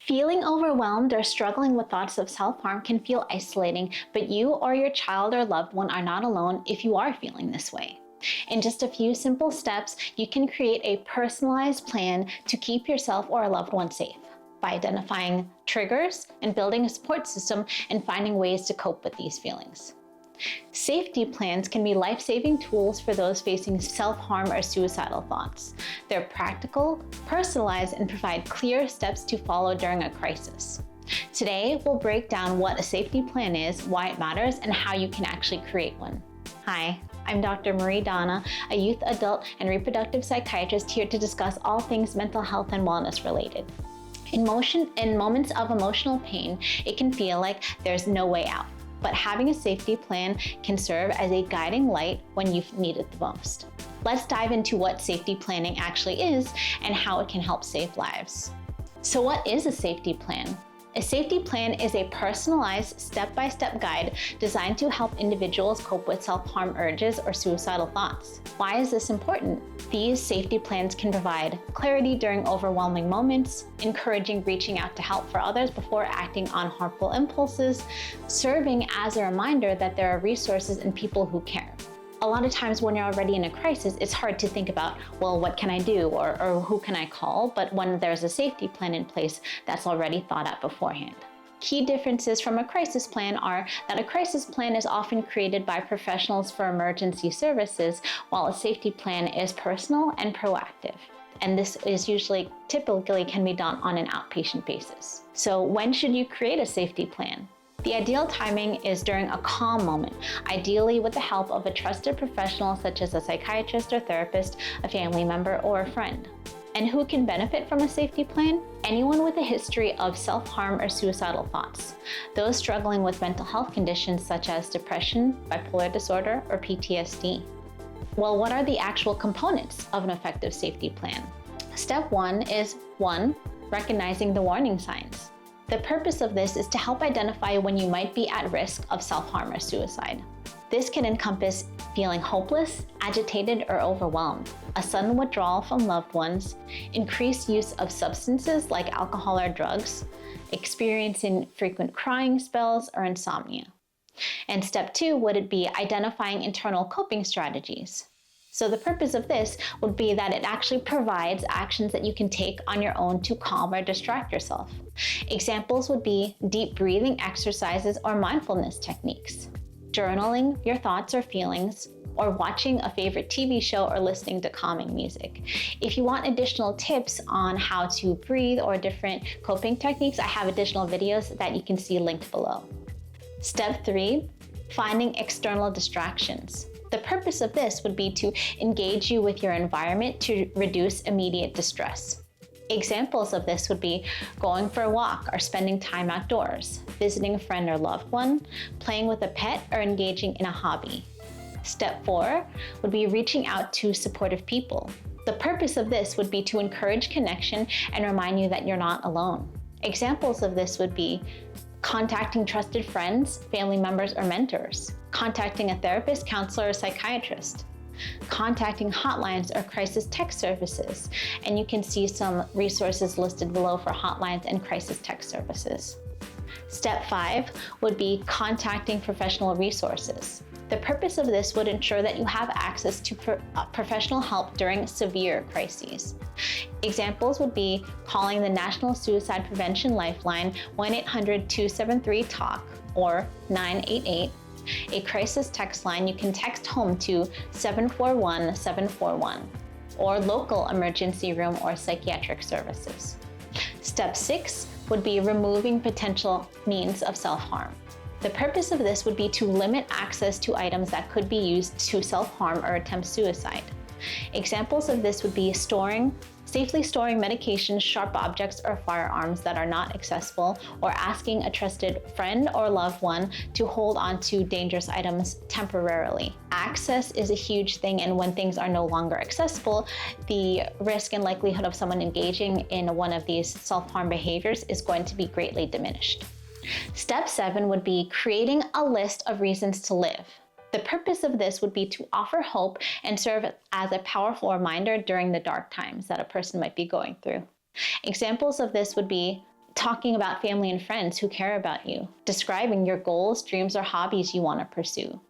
Feeling overwhelmed or struggling with thoughts of self-harm can feel isolating, but you or your child or loved one are not alone if you are feeling this way. In just a few simple steps, you can create a personalized plan to keep yourself or a loved one safe by identifying triggers and building a support system and finding ways to cope with these feelings. Safety plans can be life-saving tools for those facing self-harm or suicidal thoughts. They're practical, personalized, and provide clear steps to follow during a crisis. Today, we'll break down what a safety plan is, why it matters, and how you can actually create one. Hi, I'm Dr. Dona, a youth, adult, and reproductive psychiatrist here to discuss all things mental health and wellness related. In moments of emotional pain, it can feel like there's no way out. But having a safety plan can serve as a guiding light when you need it the most. Let's dive into what safety planning actually is and how it can help save lives. So what is a safety plan? A safety plan is a personalized step-by-step guide designed to help individuals cope with self-harm urges or suicidal thoughts. Why is this important? These safety plans can provide clarity during overwhelming moments, encouraging reaching out to help for others before acting on harmful impulses, serving as a reminder that there are resources and people who care. A lot of times when you're already in a crisis, it's hard to think about, well, what can I do or who can I call? But when there's a safety plan in place, that's already thought out beforehand. Key differences from a crisis plan are that a crisis plan is often created by professionals for emergency services, while a safety plan is personal and proactive. And this is typically can be done on an outpatient basis. So when should you create a safety plan? The ideal timing is during a calm moment, ideally with the help of a trusted professional such as a psychiatrist or therapist, a family member, or a friend. And who can benefit from a safety plan? Anyone with a history of self-harm or suicidal thoughts. Those struggling with mental health conditions such as depression, bipolar disorder, or PTSD. Well, what are the actual components of an effective safety plan? Step 1 is 1. Recognizing the warning signs. The purpose of this is to help identify when you might be at risk of self-harm or suicide. This can encompass feeling hopeless, agitated, or overwhelmed, a sudden withdrawal from loved ones, increased use of substances like alcohol or drugs, experiencing frequent crying spells, or insomnia. And step 2 would be identifying internal coping strategies. So the purpose of this would be that it actually provides actions that you can take on your own to calm or distract yourself. Examples would be deep breathing exercises or mindfulness techniques, journaling your thoughts or feelings, or watching a favorite TV show or listening to calming music. If you want additional tips on how to breathe or different coping techniques, I have additional videos that you can see linked below. Step 3, finding external distractions. The purpose of this would be to engage you with your environment to reduce immediate distress. Examples of this would be going for a walk or spending time outdoors, visiting a friend or loved one, playing with a pet, or engaging in a hobby. Step 4 would be reaching out to supportive people. The purpose of this would be to encourage connection and remind you that you're not alone. Examples of this would be contacting trusted friends, family members, or mentors, contacting a therapist, counselor, or psychiatrist, contacting hotlines or crisis text services, and you can see some resources listed below for hotlines and crisis text services. Step 5 would be contacting professional resources. The purpose of this would ensure that you have access to professional help during severe crises. Examples would be calling the National Suicide Prevention Lifeline 1-800-273-TALK or 988, a crisis text line you can text home to 741-741, or local emergency room or psychiatric services. Step 6 would be removing potential means of self-harm. The purpose of this would be to limit access to items that could be used to self-harm or attempt suicide. Examples of this would be safely storing medications, sharp objects, or firearms that are not accessible, or asking a trusted friend or loved one to hold on to dangerous items temporarily. Access is a huge thing, and when things are no longer accessible, the risk and likelihood of someone engaging in one of these self-harm behaviors is going to be greatly diminished. Step 7 would be creating a list of reasons to live. The purpose of this would be to offer hope and serve as a powerful reminder during the dark times that a person might be going through. Examples of this would be talking about family and friends who care about you, describing your goals, dreams, or hobbies you want to pursue,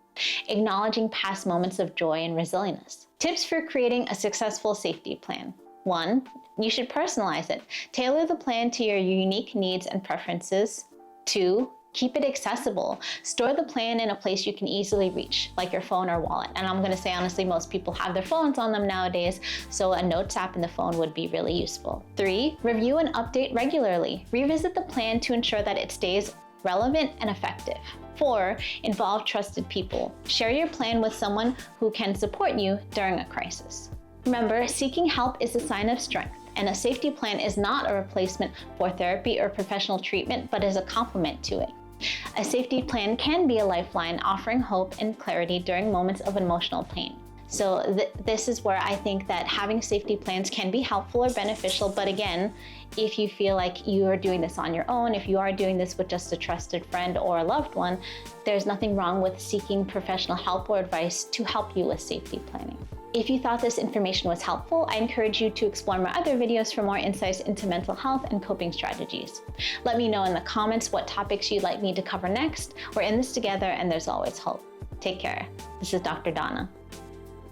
acknowledging past moments of joy and resilience. Tips for creating a successful safety plan. 1, you should personalize it. Tailor the plan to your unique needs and preferences. 2, keep it accessible. Store the plan in a place you can easily reach, like your phone or wallet. And I'm gonna say honestly, most people have their phones on them nowadays, so a notes app in the phone would be really useful. 3, review and update regularly. Revisit the plan to ensure that it stays relevant and effective. 4, involve trusted people. Share your plan with someone who can support you during a crisis. Remember, seeking help is a sign of strength, and a safety plan is not a replacement for therapy or professional treatment, but is a complement to it. A safety plan can be a lifeline, offering hope and clarity during moments of emotional pain. So this is where I think that having safety plans can be helpful or beneficial, but again, if you feel like you are doing this on your own, if you are doing this with just a trusted friend or a loved one, there's nothing wrong with seeking professional help or advice to help you with safety planning. If you thought this information was helpful, I encourage you to explore my other videos for more insights into mental health and coping strategies. Let me know in the comments what topics you'd like me to cover next. We're in this together, and there's always hope. Take care. This is Dr. Donna.